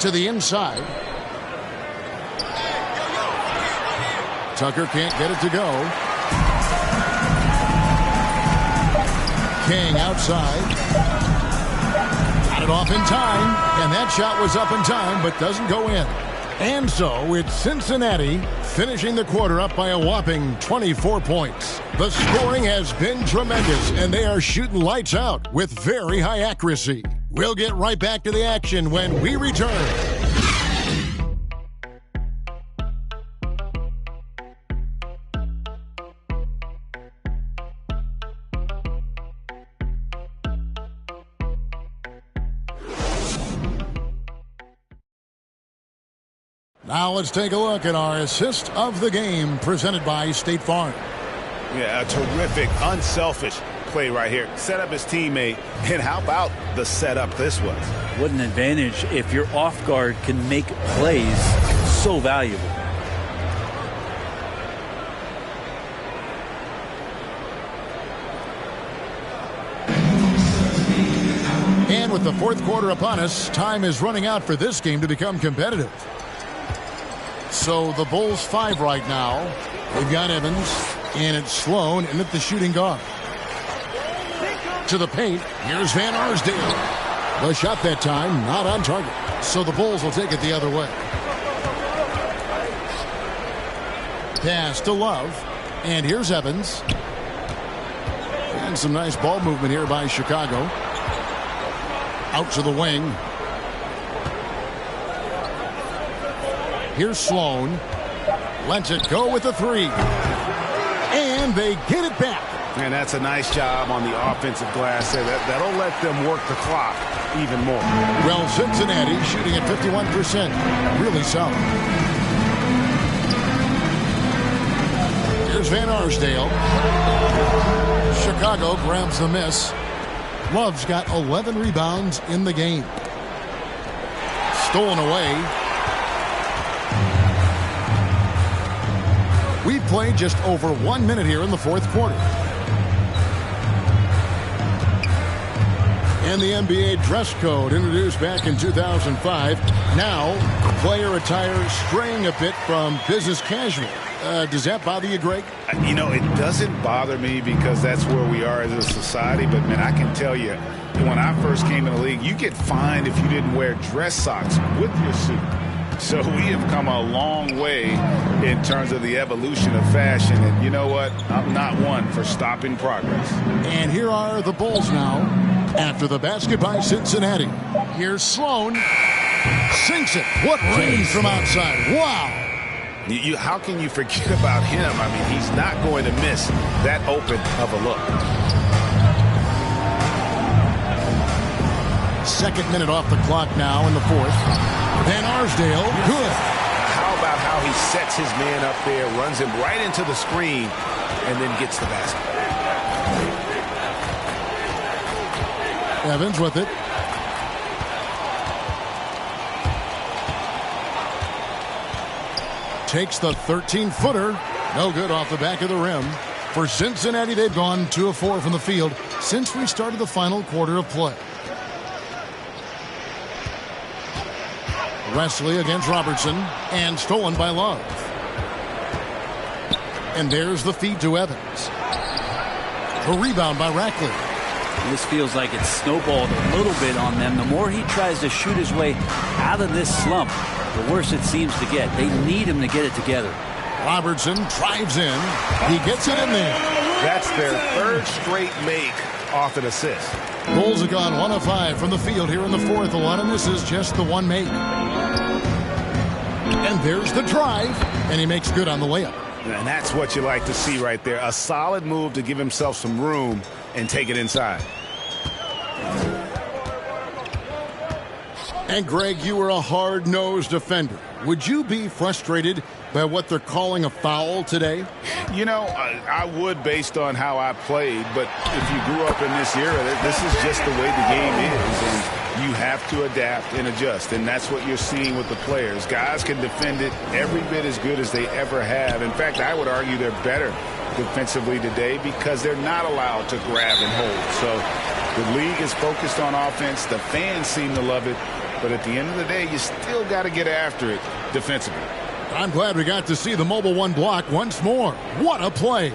To the inside. Tucker can't get it to go. King outside. Got it off in time, and that shot was up in time, but doesn't go in. And so it's Cincinnati finishing the quarter up by a whopping 24 points. The scoring has been tremendous, and they are shooting lights out with very high accuracy. We'll get right back to the action when we return. Now let's take a look at our assist of the game presented by State Farm. Yeah, a terrific, unselfish play right here. Set up his teammate, and how about the setup this was? What an advantage if your off guard can make plays so valuable. And with the fourth quarter upon us, time is running out for this game to become competitive. So the Bulls 5 right now. They've got Evans, and it's Sloan in at the shooting guard. To the paint, here's Van Arsdale. The shot that time, not on target. So the Bulls will take it the other way. Pass to Love, and here's Evans. And some nice ball movement here by Chicago. Out to the wing. Here's Sloan. Lets it go with the 3. And they get it back. And that's a nice job on the offensive glass there. That'll let them work the clock even more. Well, Cincinnati shooting at 51%. Really solid. Here's Van Arsdale. Chicago grabs the miss. Love's got 11 rebounds in the game. Stolen away. We played just over 1 minute here in the fourth quarter. And the NBA dress code introduced back in 2005. Now, player attire straying a bit from business casual. Does that bother you, Greg? You know, it doesn't bother me because that's where we are as a society. But, man, I can tell you, when I first came in the league, you get fined if you didn't wear dress socks with your suit. So we have come a long way in terms of the evolution of fashion. And you know what? I'm not one for stopping progress. And here are the Bulls now after the basket by Cincinnati. Here's Sloan. Sinks it. What range from outside. Wow. How can you forget about him? I mean, he's not going to miss that open of a look. Second minute off the clock now in the fourth. Van Arsdale, good. How about how he sets his man up there, runs him right into the screen, and then gets the basket. Evans with it. Takes the 13-footer. No good off the back of the rim. For Cincinnati, they've gone 2 of 4 from the field since we started the final quarter of play. Wesley against Robertson, and stolen by Love. And there's the feed to Evans. A rebound by Rackley. This feels like it's snowballed a little bit on them. The more he tries to shoot his way out of this slump, the worse it seems to get. They need him to get it together. Robertson drives in. He gets it in there. That's their third straight make off an assist. Bulls have gone 1 of 5 from the field here in the fourth. A lot of misses, just the one make. And there's the drive, and he makes good on the layup. And that's what you like to see right there. A solid move to give himself some room and take it inside. And Greg, you were a hard-nosed defender. Would you be frustrated by what they're calling a foul today? You know, I would based on how I played, but if you grew up in this era, this is just the way the game is, and you have to adapt and adjust, and that's what you're seeing with the players. Guys can defend it every bit as good as they ever have. In fact, I would argue they're better defensively today because they're not allowed to grab and hold. So the league is focused on offense. The fans seem to love it. But at the end of the day, you still got to get after it defensively. I'm glad we got to see the Mobile One block once more. What a play.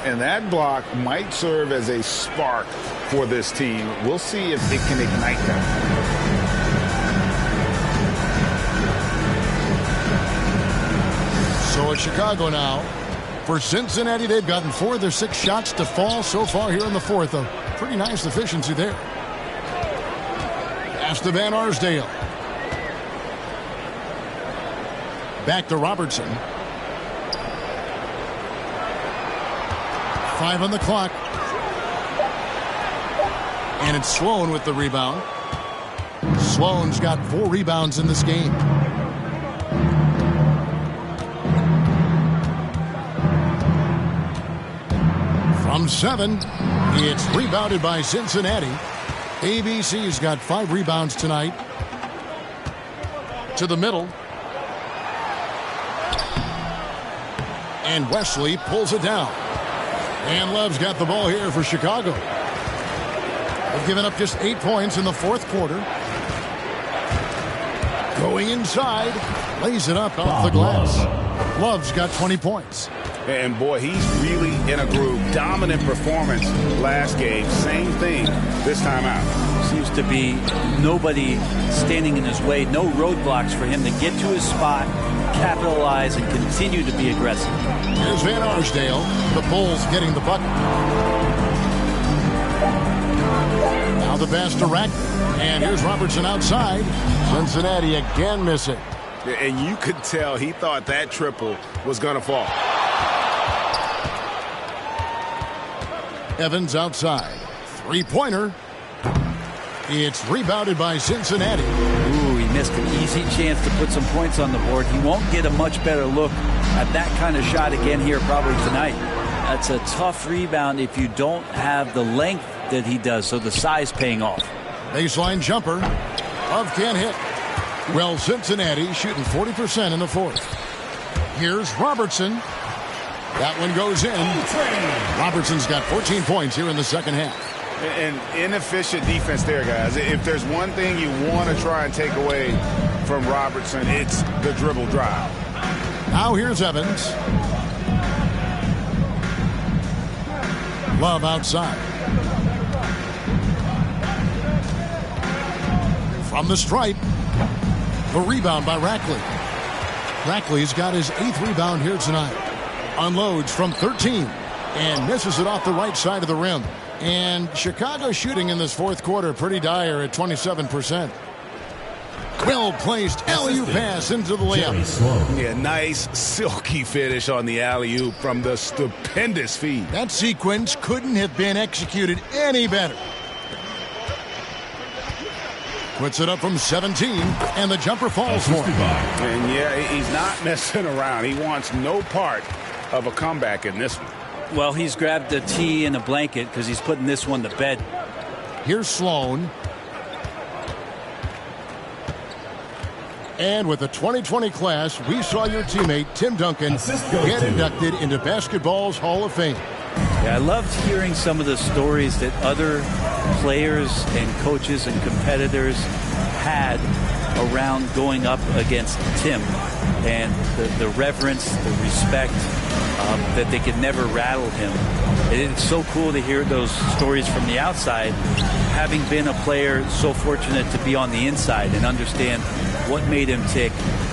And that block might serve as a spark for this team. We'll see if it can ignite them. So it's Chicago now. For Cincinnati, they've gotten 4 of their 6 shots to fall so far here in the fourth. A pretty nice efficiency there. To Van Arsdale. Back to Robertson. 5 on the clock. And it's Sloan with the rebound. Sloan's got 4 rebounds in this game. From 7, it's rebounded by Cincinnati. ABC's got 5 rebounds tonight. To the middle. And Wesley pulls it down. And Love's got the ball here for Chicago. They've given up just 8 points in the fourth quarter. Going inside. Lays it up off the glass. Love's got 20 points. And boy, he's really in a groove. Dominant performance last game. Same thing this time out. Seems to be nobody standing in his way. No roadblocks for him to get to his spot, capitalize, and continue to be aggressive. Here's Van Arsdale. The Bulls getting the bucket. Now the pass to Rack. And here's Robertson outside. Cincinnati again missing. And you could tell he thought that triple was going to fall. Evans outside. 3-pointer. It's rebounded by Cincinnati. Ooh, he missed an easy chance to put some points on the board. He won't get a much better look at that kind of shot again here probably tonight. That's a tough rebound if you don't have the length that he does, so the size paying off. Baseline jumper. Love can't hit. Well, Cincinnati shooting 40% in the fourth. Here's Robertson. That one goes in. Robertson's got 14 points here in the second half. And inefficient defense there, guys. If there's one thing you want to try and take away from Robertson, it's the dribble drive. Now here's Evans. Love outside. From the stripe. The rebound by Rackley. Rackley's got his 8th rebound here tonight. Unloads from 13 and misses it off the right side of the rim. And Chicago shooting in this fourth quarter pretty dire at 27%. Well-placed alley-oop pass into the layup. Yeah, nice silky finish on the alley-oop from the stupendous feed. That sequence couldn't have been executed any better. Puts it up from 17, and the jumper falls for him. And yeah, he's not messing around. He wants no part of a comeback in this one. Well, he's grabbed a tee and a blanket because he's putting this one to bed. Here's Sloan. And with the 2020 class, we saw your teammate, Tim Duncan, get inducted into basketball's Hall of Fame. Yeah, I loved hearing some of the stories that other players and coaches and competitors had around going up against Tim, and the reverence, the respect, that they could never rattle him. It's so cool to hear those stories from the outside, having been a player so fortunate to be on the inside and understand what made him tick,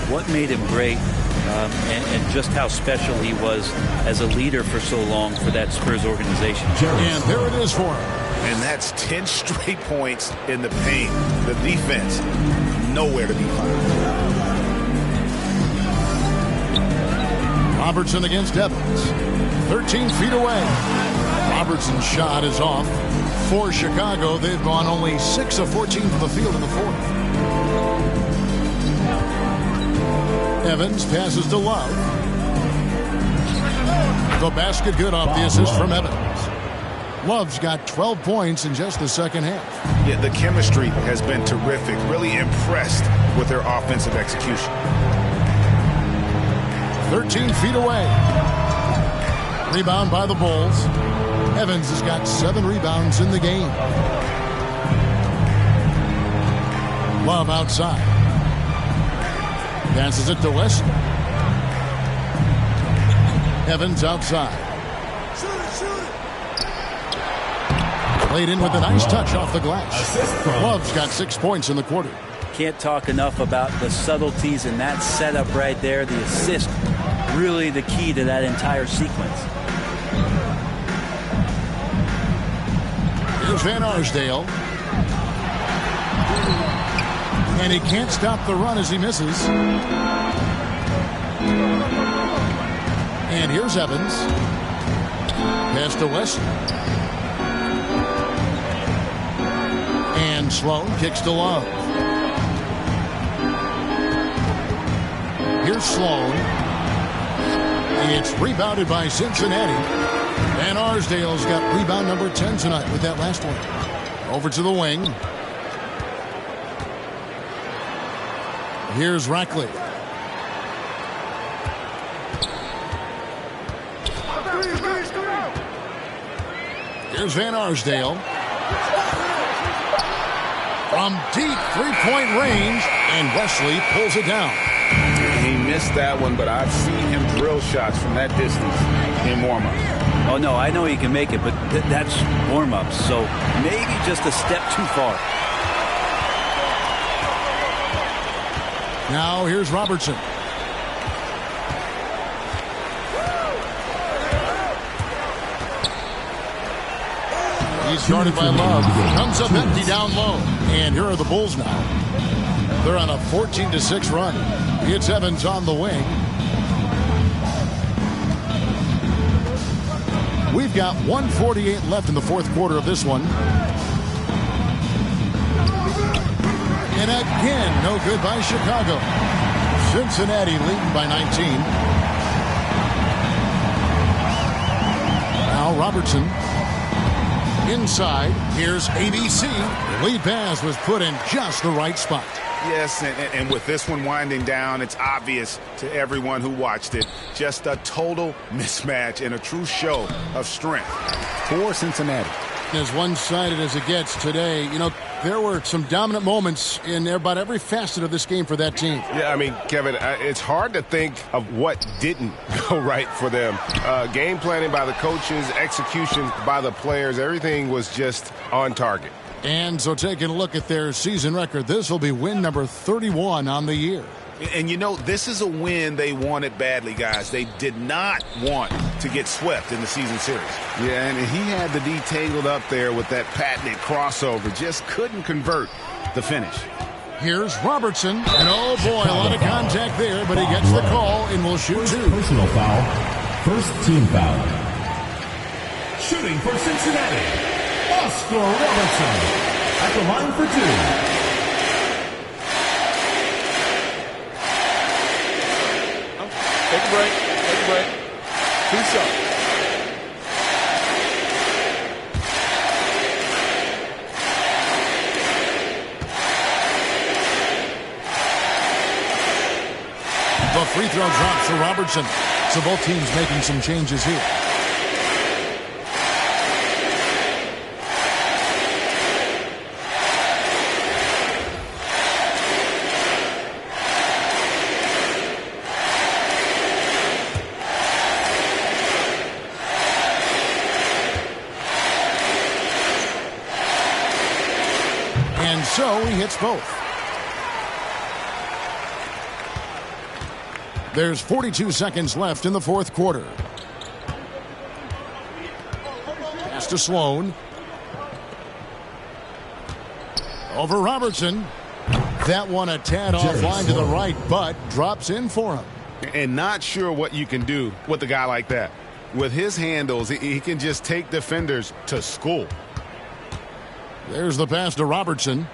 what made him great, and just how special he was as a leader for so long for that Spurs organization. And there it is for him. And that's 10 straight points in the paint. The defense, nowhere to be found. Robertson against Evans. 13 feet away. Robertson's shot is off. For Chicago, they've gone only 6 of 14 from the field in the fourth. Evans passes to Love. The basket good off the assist from Evans. Love's got 12 points in just the second half. Yeah, the chemistry has been terrific. Really impressed with their offensive execution. 13 feet away. Rebound by the Bulls. Evans has got 7 rebounds in the game. Love outside. Passes it to West. Evans outside. Played in with a nice touch off the glass. Love's got 6 points in the quarter. Can't talk enough about the subtleties in that setup right there. The assist, really the key to that entire sequence. Here's Van Arsdale. And he can't stop the run as he misses. And here's Evans. Pass to West. And Sloan kicks to Love. Here's Sloan. It's rebounded by Cincinnati. Van Arsdale's got rebound number 10 tonight with that last one. Over to the wing. Here's Rackley. Here's Van Arsdale. From deep three-point range, and Wesley pulls it down. He missed that one, but I've seen him drill shots from that distance in warm-up. Oh, no, I know he can make it, but that's warm-up, so maybe just a step too far. Now here's Robertson. He's guarded by Love. Comes up empty down low. And here are the Bulls now. They're on a 14-6 run. It's Evans on the wing. We've got 1:48 left in the fourth quarter of this one. And again, no good by Chicago. Cincinnati leading by 19. Now Robertson. Inside, here's ABC. Lead pass was put in just the right spot. Yes, and with this one winding down, it's obvious to everyone who watched it. Just a total mismatch and a true show of strength for Cincinnati. As one-sided as it gets today, you know, there were some dominant moments in about every facet of this game for that team. Yeah, I mean, Kevin, it's hard to think of what didn't go right for them. Game planning by the coaches, execution by the players, everything was just on target. And so taking a look at their season record, this will be win number 31 on the year. And, you know, this is a win they wanted badly, guys. They did not want to get swept in the season series. Yeah, and he had the D tangled up there with that patented crossover. Just couldn't convert the finish. Here's Robertson. And, oh, boy, a lot of contact there, but he gets the call and will shoot two. Personal foul. First team foul. Shooting for Cincinnati, Oscar Robertson. At the line for two. Take a break. Take a break. 2 shots. The free throw drops for Robertson. So both teams making some changes here. So he hits both. There's 42 seconds left in the fourth quarter. Pass to Sloan. Over Robertson. That one a tad offline to the right, but drops in for him. And not sure what you can do with a guy like that. With his handles, he can just take defenders to school. There's the pass to Robertson.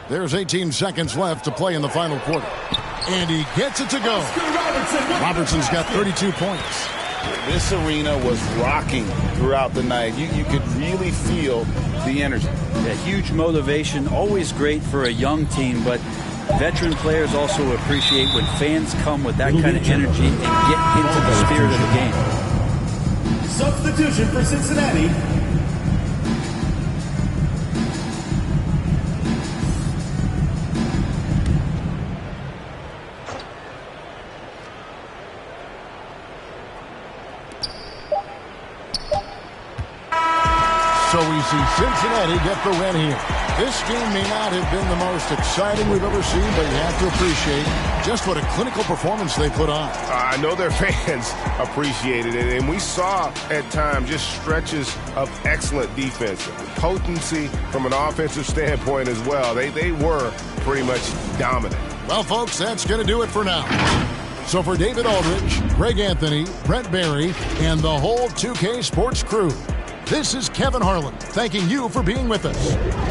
There's 18 seconds left to play in the final quarter. And he gets it to go. Robertson's got 32 points. This arena was rocking throughout the night. You could really feel the energy. A huge motivation, always great for a young team, but veteran players also appreciate when fans come with that kind of energy and get into the spirit of the game. Substitution for Cincinnati. So we see Cincinnati get the win here. This game may not have been the most exciting we've ever seen, but you have to appreciate just what a clinical performance they put on. I know their fans appreciated it, and we saw at times just stretches of excellent defense. Potency from an offensive standpoint as well. They were pretty much dominant. Well, folks, that's going to do it for now. So for David Aldridge, Greg Anthony, Brent Barry, and the whole 2K Sports crew, this is Kevin Harlan thanking you for being with us.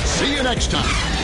See you next time.